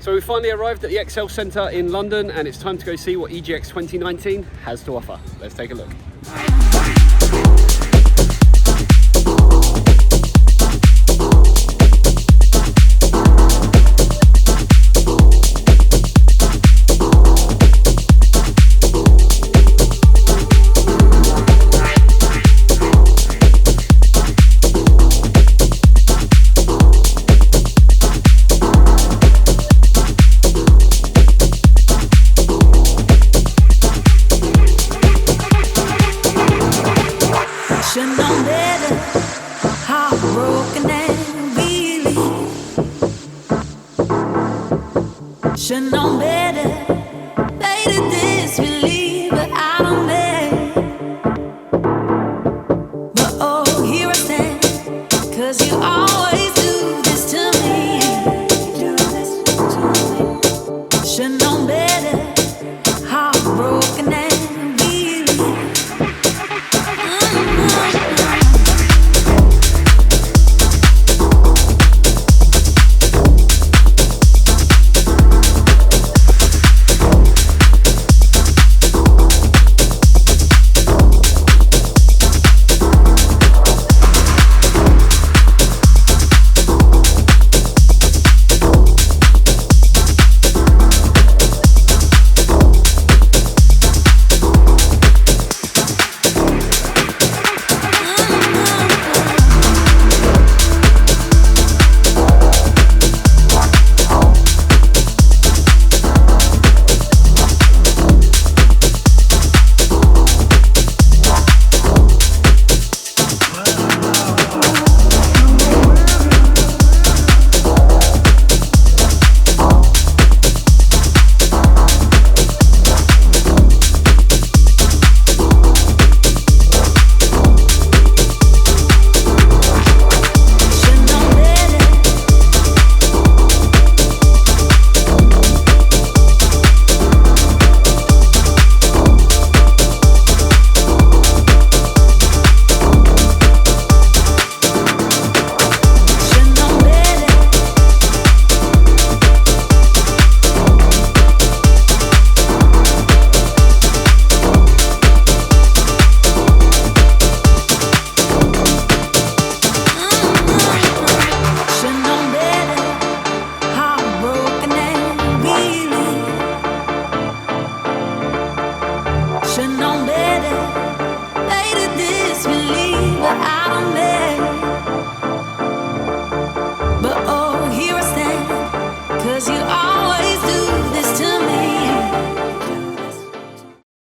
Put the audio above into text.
So we finally arrived at the XL Centre in London, and it's time to go see what EGX 2019 has to offer. Let's take a look. Should know better, made a disbelief, but I don't know. But oh, here I stand, 'cause you always do.